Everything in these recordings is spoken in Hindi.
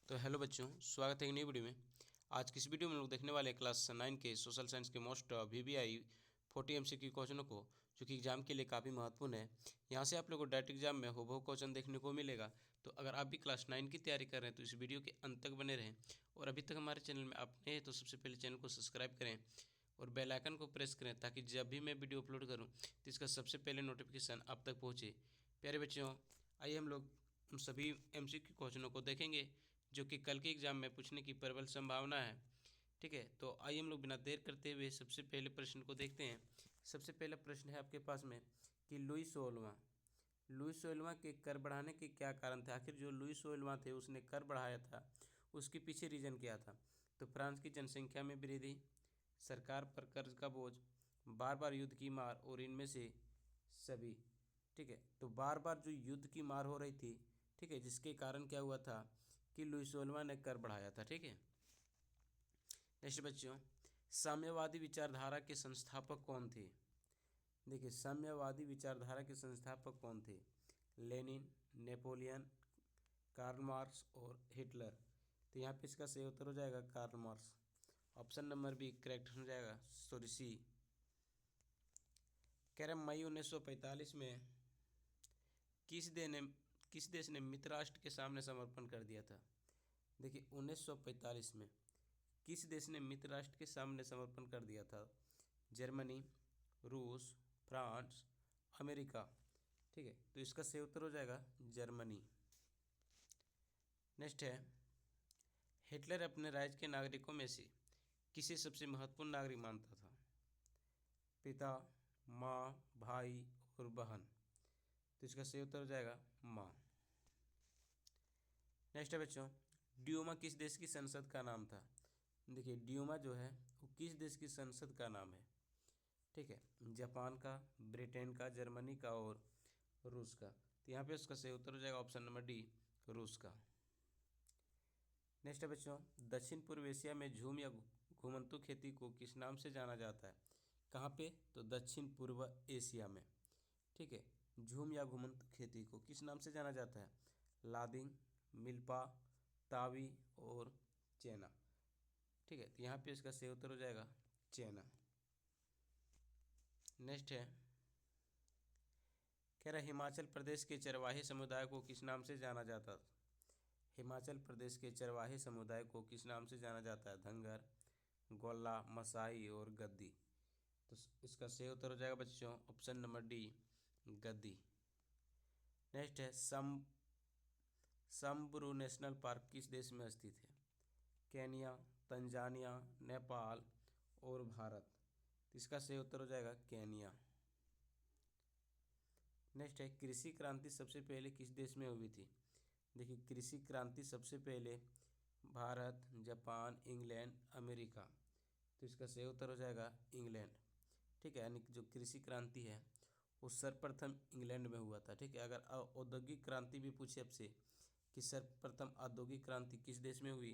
तो हेलो बच्चों, स्वागत है एक नई वीडियो में। आज की इस वीडियो में हम लोग देखने वाले हैं क्लास 9 के सोशल साइंस के मोस्ट VBI 40 MCQ क्वेश्चनों को, जो कि एग्जाम के लिए काफ़ी महत्वपूर्ण है। यहाँ से आप लोगों को डायरेक्ट एग्जाम में हूबहू क्वेश्चन देखने को मिलेगा। तो अगर आप भी क्लास 9 की तैयारी कर रहे हैं तो इस वीडियो के अंत तक बने रहें। और अभी तक हमारे चैनल में आप नए हैं तो सबसे पहले चैनल को सब्सक्राइब करें और बेल आइकन को प्रेस करें, ताकि जब भी मैं वीडियो अपलोड करूँ तो इसका सबसे पहले नोटिफिकेशन आप तक पहुँचे। प्यारे बच्चों, आइए हम लोग उन सभी MCQ क्वेश्चनों को देखेंगे जो कि कल के एग्जाम में पूछने की प्रबल संभावना है। ठीक है, तो आइए हम लोग बिना देर करते हुए सबसे पहले प्रश्न को देखते हैं। सबसे पहला प्रश्न है आपके पास में कि लुई 16वां के कर बढ़ाने के क्या कारण थे। आखिर जो लुई 16वां थे उसने कर बढ़ाया था, उसके पीछे रीजन क्या था। तो फ्रांस की जनसंख्या में वृद्धि, सरकार पर कर्ज का बोझ, बार बार युद्ध की मार और इनमें से सभी। ठीक है, तो बार बार जो युद्ध की मार हो रही थी, ठीक है, जिसके कारण क्या हुआ था कि लुई 16वां ने कर बढ़ाया था। ठीक है, नेक्स्ट बच्चों, साम्यवादी विचारधारा के संस्थापक कौन थे। देखिए, साम्यवादी विचारधारा के संस्थापक कौन थे। लेनिन, नेपोलियन, कार्ल मार्क्स और हिटलर। तो यहाँ पे इसका सही उत्तर हो जाएगा Karl Marx. Option number B correct हो जाएगा, सॉरी सी। कह रहे मई 1945 में किस देश ने किस देश ने मित्र राष्ट्र के सामने समर्पण कर दिया था। देखिए, 1945 में किस देश ने मित्र राष्ट्र के सामने समर्पण कर दिया था। जर्मनी, रूस, फ्रांस, अमेरिका। ठीक है, तो इसका सही उत्तर हो जाएगा जर्मनी। नेक्स्ट है, हिटलर अपने राज्य के नागरिकों में से किसे सबसे महत्वपूर्ण नागरिक मानता था। पिता, माँ, भाई और बहन। तो इसका सही उत्तर हो जाएगा माँ। नेक्स्ट है बच्चों, ड्यूमा किस देश की संसद का नाम था। देखिए, ड्यूमा जो है वो किस देश की संसद का नाम है। ठीक है, जापान का, ब्रिटेन का, जर्मनी का और रूस का। तो यहाँ पे उसका सही उत्तर हो जाएगा ऑप्शन नंबर डी, रूस का। नेक्स्ट है बच्चों, दक्षिण पूर्व एशिया में झूम या घुमंतू खेती को किस नाम से जाना जाता है। कहाँ पे, तो दक्षिण पूर्व एशिया में। ठीक है, झूम या घुमंतू खेती को किस नाम से जाना जाता है। लादिंग, मिल्पा, तावी और चेना। ठीक है, तो यहाँ पे इसका सही उत्तर हो जाएगा चेना। नेक्स्ट है, कह रहा हिमाचल प्रदेश के चरवाहे समुदाय को किस नाम से जाना जाता। हिमाचल प्रदेश के चरवाहे समुदाय को किस नाम से जाना जाता है। धंगर, गोल्ला, मसाई और गद्दी। तो इसका सही उत्तर हो जाएगा बच्चों ऑप्शन नंबर डी, गद्दी। नेक्स्ट है, समब्रू नेशनल पार्क किस देश में स्थित है। केन्या, तंजानिया, नेपाल और भारत। तो इसका सही उत्तर हो जाएगा केन्या। नेक्स्ट है, कृषि क्रांति सबसे पहले किस देश में हुई थी। देखिए, कृषि क्रांति सबसे पहले भारत, जापान, इंग्लैंड, अमेरिका। तो इसका सही उत्तर हो जाएगा इंग्लैंड। ठीक है, यानी कि जो कृषि क्रांति है वो सर्वप्रथम इंग्लैंड में हुआ था। ठीक है, अगर औद्योगिक क्रांति भी पूछे आपसे कि सर्वप्रथम औद्योगिक क्रांति किस देश में हुई,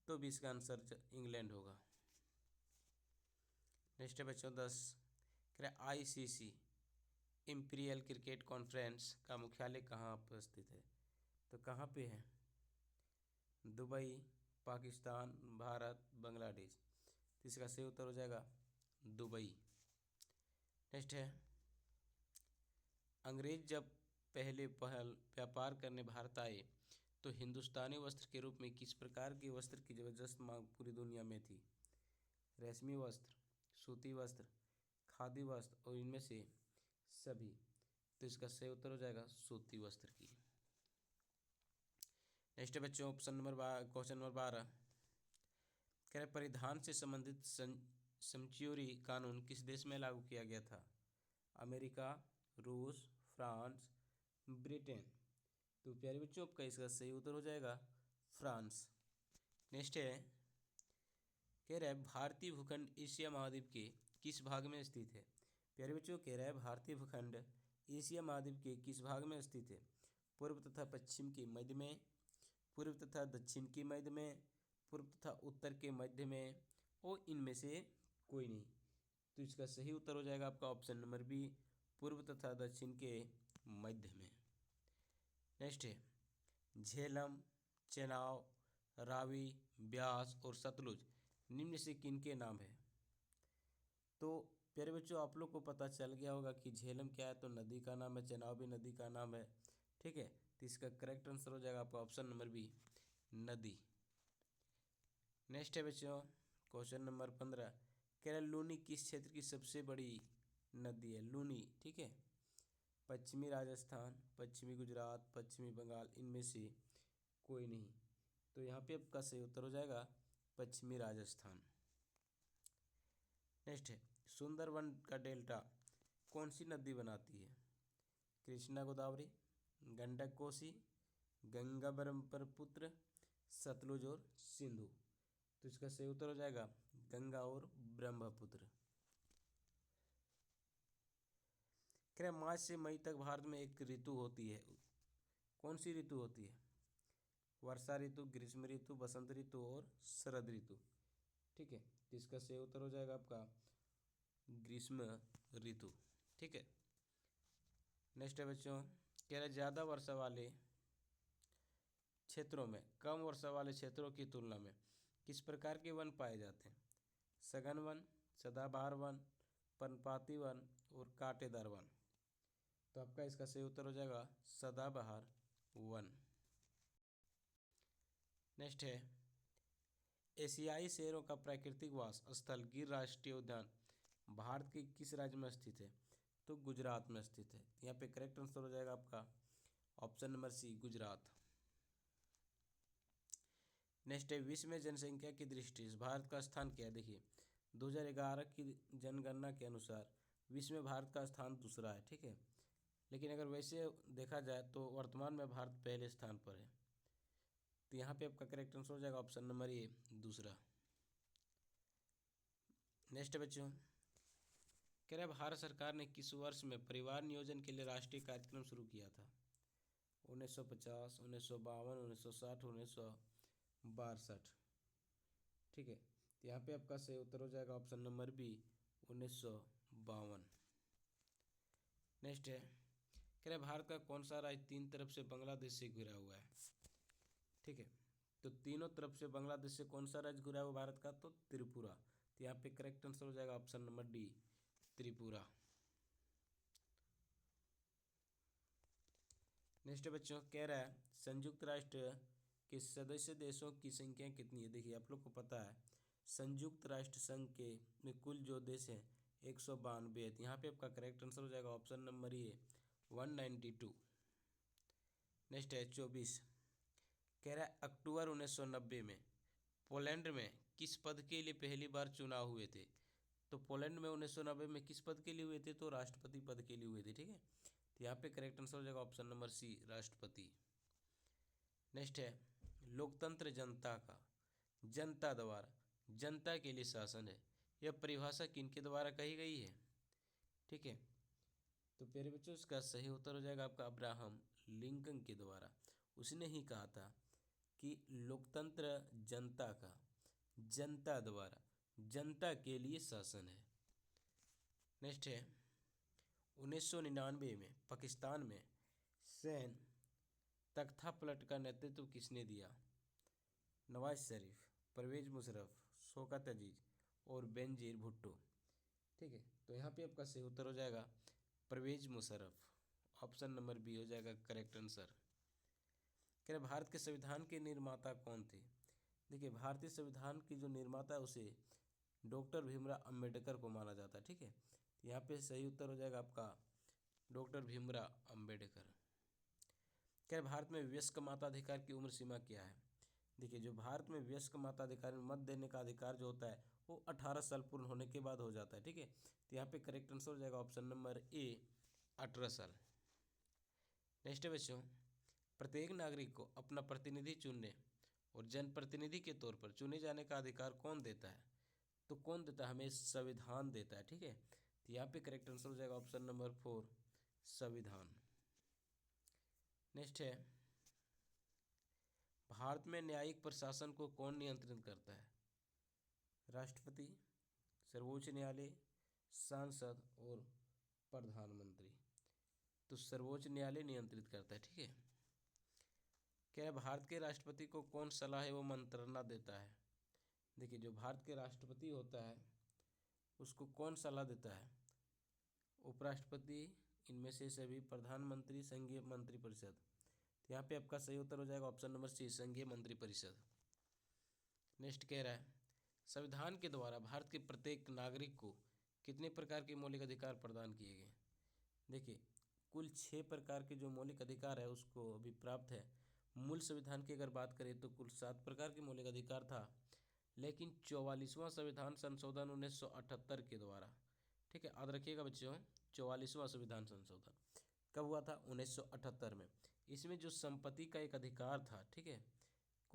तो भी इसका आंसर इंग्लैंड होगा। नेक्स्ट है बच्चों 10, ICC इंपीरियल क्रिकेट कॉन्फ्रेंस का मुख्यालय कहाँ पर स्थित है। तो कहाँ पे है। दुबई, पाकिस्तान, भारत, बांग्लादेश। तो इसका सही उत्तर हो जाएगा दुबई। नेक्स्ट है, अंग्रेज जब पहले व्यापार करने भारत आए तो हिंदुस्तानी वस्त्र के रूप में किस प्रकार के वस्त्र की जबरदस्त मांग पूरी दुनिया में थी। रेशमी वस्त्र, सूती वस्त्र, खादी वस्त्र और इनमें से सभी। तो इसका सही उत्तर हो जाएगा सूती वस्त्र की। नेक्स्ट है बच्चों, क्वेश्चन नंबर 12, कह रहे परिधान से संबंधित समच्योरी कानून किस देश में लागू किया गया था। अमेरिका, रूस, फ्रांस, ब्रिटेन। तो प्यारे बच्चों, आपका इसका सही उत्तर हो जाएगा फ्रांस। नेक्स्ट है, कह रहा है भारतीय भूखंड एशिया महाद्वीप के किस भाग में स्थित है। प्यारे बच्चों, कह रहा है भारतीय भूखंड एशिया महाद्वीप के किस भाग में स्थित है। पूर्व तथा पश्चिम के मध्य में, पूर्व तथा दक्षिण के मध्य में, पूर्व तथा उत्तर के मध्य में और इनमें से कोई नहीं। तो इसका सही उत्तर हो जाएगा आपका ऑप्शन नंबर बी, पूर्व तथा दक्षिण के मध्य में। नेक्स्ट है, झेलम, चेनाब, रावी, ब्यास और सतलुज निम्न से किनके नाम है? तो प्यारे बच्चों, आप लोग को पता चल गया होगा कि झेलम क्या है, तो नदी का नाम है, चेनाब भी नदी का नाम है। ठीक है, तो इसका करेक्ट आंसर हो जाएगा आपका ऑप्शन नंबर बी, नदी। नेक्स्ट है बच्चों क्वेश्चन नंबर 15, कह रहा है लूनी किस क्षेत्र की सबसे बड़ी नदी है? लूनी, ठीक है, पश्चिमी राजस्थान, पश्चिमी गुजरात, पश्चिमी बंगाल, इनमें से कोई नहीं। तो यहाँ पे आपका सही उत्तर हो जाएगा पश्चिमी राजस्थान। नेक्स्ट है सुंदरवन का डेल्टा कौन सी नदी बनाती है? कृष्णा गोदावरी, गंडक कोसी, गंगा ब्रह्मपुत्र, सतलुज और सिंधु। तो इसका सही उत्तर हो जाएगा गंगा और ब्रह्मपुत्र। क्या मार्च से मई तक भारत में एक ऋतु होती है? कौन सी ऋतु होती है? वर्षा ऋतु, ग्रीष्म ऋतु, बसंत ऋतु और शरद ऋतु। ठीक है, तो इसका सही उत्तर हो जाएगा आपका ग्रीष्म ऋतु। ठीक है, नेक्स्ट है बच्चों, कह रहे ज़्यादा वर्षा वाले क्षेत्रों में कम वर्षा वाले क्षेत्रों की तुलना में किस प्रकार के वन पाए जाते हैं? सघन वन, सदाबहार वन, पर्णपाती वन और कांटेदार वन। तो आपका इसका सही उत्तर हो जाएगा सदाबहार वन। नेक्स्ट है एशियाई शेरों का प्राकृतिक वास स्थल गिर राष्ट्रीय उद्यान भारत के किस राज्य में स्थित है? तो गुजरात में स्थित है। यहाँ पे करेक्ट आंसर हो जाएगा आपका option number C, Gujarat. Next है विश्व में जनसंख्या की दृष्टि से भारत का स्थान क्या है? देखिए 2011 की जनगणना के अनुसार विश्व में भारत का स्थान दूसरा है। ठीक है, लेकिन अगर वैसे देखा जाए तो वर्तमान में भारत पहले स्थान पर है। तो यहाँ पे आपका करेक्ट आंसर हो जाएगा ऑप्शन नंबर ए, दूसरा। नेक्स्ट बच्चों, कह रहे भारत सरकार ने किस वर्ष में परिवार नियोजन के लिए राष्ट्रीय कार्यक्रम शुरू किया था? 1950, 1952, 1960, 1962। ठीक है, तो यहाँ पे आपका सही उत्तर हो जाएगा ऑप्शन नंबर बी, 1952। नेक्स्ट है कह रहे भारत का कौन सा राज्य तीन तरफ से बांग्लादेश से घिरा हुआ है? ठीक है, तो तीनों तरफ से बांग्लादेश से कौन सा राज्य घिरा हुआ भारत का? तो त्रिपुरा। तो यहाँ पे करेक्ट आंसर हो जाएगा option number D, Tripura. Next बच्चों, कह रहा है संयुक्त राष्ट्र के सदस्य देशों की संख्या कितनी है? देखिए आप लोग को पता है संयुक्त राष्ट्र संघ के में कुल जो देश हैं 192 है। यहाँ पे आपका करेक्ट आंसर हो जाएगा ऑप्शन नंबर ए, 192। नेक्स्ट है 24, कह रहा है अक्टूबर 1990 में पोलैंड में किस पद के लिए पहली बार चुनाव हुए थे? तो पोलैंड में 1990 में किस पद के लिए हुए थे? तो राष्ट्रपति पद के लिए हुए थे। ठीक है, तो यहाँ पे करेक्ट आंसर हो जाएगा ऑप्शन नंबर सी, राष्ट्रपति। नेक्स्ट है लोकतंत्र जनता का जनता द्वारा जनता के लिए शासन है, यह परिभाषा किनके द्वारा कही गई है? ठीक है, तो प्यारे बच्चों इसका सही उत्तर हो जाएगा आपका अब्राहम लिंकन के द्वारा। उसने ही कहा था कि लोकतंत्र जनता का जनता द्वारा जनता के लिए शासन है। नेक्स्ट है 1999 में पाकिस्तान में सैन्य तख्तापलट का नेतृत्व किसने दिया? नवाज शरीफ, परवेज मुशर्रफ, शौकत अजीज और बेनजीर भुट्टो। ठीक है, तो यहाँ पे आपका सही उत्तर हो जाएगा Parvez Musharraf. Option number B हो जाएगा करेक्ट आंसर। कह रहे भारत के संविधान के निर्माता कौन थे? देखिए भारतीय संविधान की जो निर्माता है उसे डॉक्टर भीमराव अंबेडकर को माना जाता है। ठीक है, तो यहाँ पे सही उत्तर हो जाएगा आपका डॉक्टर भीमराव अंबेडकर। क्या भारत में वयस्क मताधिकार की उम्र सीमा क्या है? देखिए जो भारत में वयस्क मताधिकार में मत देने का अधिकार जो होता है वो 18 साल पूर्ण होने के बाद हो जाता है। ठीक है, तो यहाँ पे करेक्ट आंसर हो जाएगा ऑप्शन नंबर ए, 18 साल। नेक्स्ट है बच्चों, प्रत्येक नागरिक को अपना प्रतिनिधि चुनने और जनप्रतिनिधि के तौर पर चुने जाने का अधिकार कौन देता है? तो कौन देता है? हमें संविधान देता है। ठीक है, तो यहाँ पे करेक्ट आंसर हो जाएगा ऑप्शन नंबर 4, संविधान। नेक्स्ट है भारत में न्यायिक प्रशासन को कौन नियंत्रित करता है? राष्ट्रपति, सर्वोच्च न्यायालय, सांसद और प्रधानमंत्री। तो सर्वोच्च न्यायालय नियंत्रित करता है। ठीक है, क्या भारत के राष्ट्रपति को कौन सलाह एवं मंत्रणा देता है? देखिए, जो भारत के राष्ट्रपति होता है उसको कौन सलाह देता है? उपराष्ट्रपति, इनमें से सभी, प्रधानमंत्री, संघीय मंत्रिपरिषद। तो यहाँ पे आपका सही उत्तर हो जाएगा ऑप्शन नंबर सी, संघीय मंत्रिपरिषद। नेक्स्ट कह रहा है, संविधान के द्वारा भारत के प्रत्येक नागरिक को कितने प्रकार के मौलिक अधिकार प्रदान किए गए? देखिए, कुल 6 प्रकार के जो मौलिक अधिकार है उसको अभी प्राप्त है। मूल संविधान की अगर बात करें तो कुल 7 प्रकार के मौलिक अधिकार था, लेकिन 44वां संविधान संशोधन 1978 के द्वारा, ठीक है, याद रखिएगा बच्चों, 44वां संविधान संशोधन कब हुआ था? 1978 में। इसमें जो संपत्ति का एक अधिकार था, ठीक है,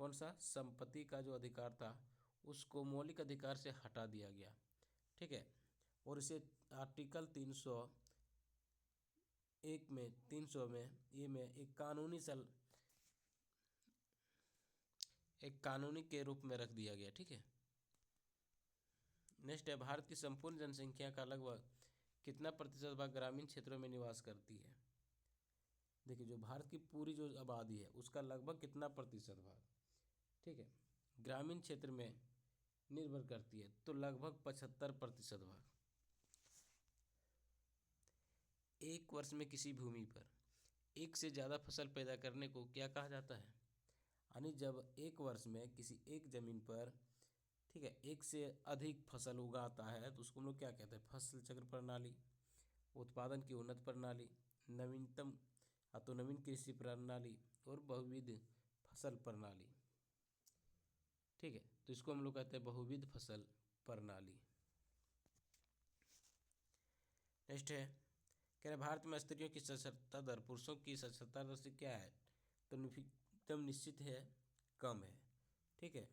कौन सा? संपत्ति का जो अधिकार था उसको मौलिक अधिकार से हटा दिया गया, ठीक है, और इसे आर्टिकल 301 में 300 में ये में एक कानूनी के रूप में रख दिया गया, ठीक है। नेक्स्ट है, भारत की संपूर्ण जनसंख्या का लगभग कितना प्रतिशत भाग ग्रामीण क्षेत्रों में निवास करती है? देखिए, जो भारत की पूरी जो आबादी है उसका लगभग कितना प्रतिशत भाग, ठीक है, ग्रामीण क्षेत्र में निर्भर करती है? तो लगभग 75% भाग। एक वर्ष में किसी भूमि पर एक से ज़्यादा फसल पैदा करने को क्या कहा जाता है? यानी जब एक वर्ष में किसी एक जमीन पर, ठीक है, एक से अधिक फसल उगाता है तो उसको हम लोग क्या कहते हैं? फसल चक्र प्रणाली, उत्पादन की उन्नत प्रणाली, नवीनतम तो नवीन कृषि प्रणाली और बहुविध फसल प्रणाली, ठीक है, तो इसको हम लोग कहते हैं बहुविध फसल प्रणाली। नेक्स्ट है, कह रहे भारत में स्त्रियों की साक्षरता दर पुरुषों की साक्षरता दर से क्या है? तो एकदम निश्चित है, कम है, ठीक है।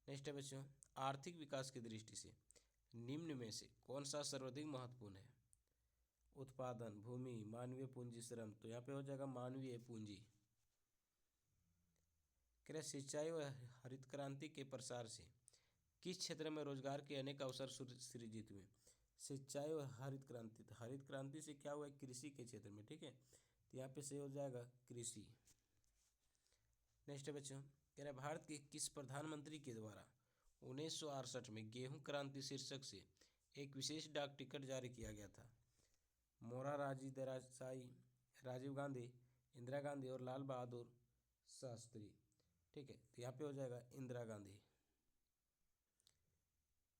नेक्स्ट है बच्चों, आर्थिक विकास की दृष्टि से निम्न में से कौन सा सर्वाधिक महत्वपूर्ण है? उत्पादन, भूमि, मानवीय पूंजी, श्रम। तो यहाँ पे हो जाएगा मानवीय पूंजी। कह रहे सिंचाई व हरित क्रांति के प्रसार से किस क्षेत्र में रोजगार के अनेक अवसर सृजित हुए? सिंचाई और हरित क्रांति, तो हरित क्रांति से क्या हुआ? कृषि के क्षेत्र में, ठीक है, तो यहाँ पे सही हो जाएगा कृषि। नेक्स्ट है बच्चों, कह रहे भारत के किस प्रधानमंत्री के द्वारा 1968 में गेहूं क्रांति शीर्षक से एक विशेष डाक टिकट जारी किया गया था? मोरारजी देसाई, राजीव गांधी, इंदिरा गांधी और लाल बहादुर शास्त्री, ठीक है, तो यहाँ पे हो जाएगा इंदिरा गांधी।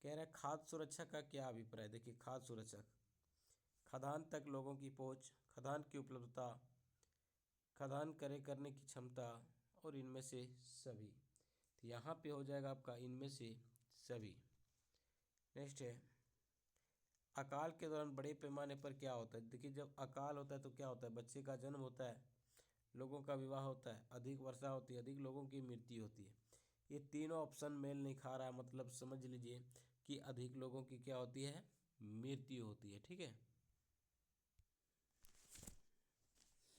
कह रहा है खाद्य सुरक्षा का क्या अभिप्राय? देखिए, खाद्य सुरक्षा, खाद्यान्न तक लोगों की पहुंच, खाद्यान्न की उपलब्धता, खाद्यान्न करने की क्षमता और इनमें से सभी। तो यहाँ पे हो जाएगा आपका इनमें से सभी। नेक्स्ट है, अकाल के दौरान बड़े पैमाने पर क्या होता है? देखिए, जब अकाल होता है तो क्या होता है? बच्चे का जन्म होता है, लोगों का विवाह होता है, अधिक वर्षा होती है, अधिक लोगों की मृत्यु होती है। ये तीनों ऑप्शन मेल नहीं खा रहा, मतलब समझ लीजिए कि अधिक लोगों की क्या होती है? मृत्यु होती है, ठीक है।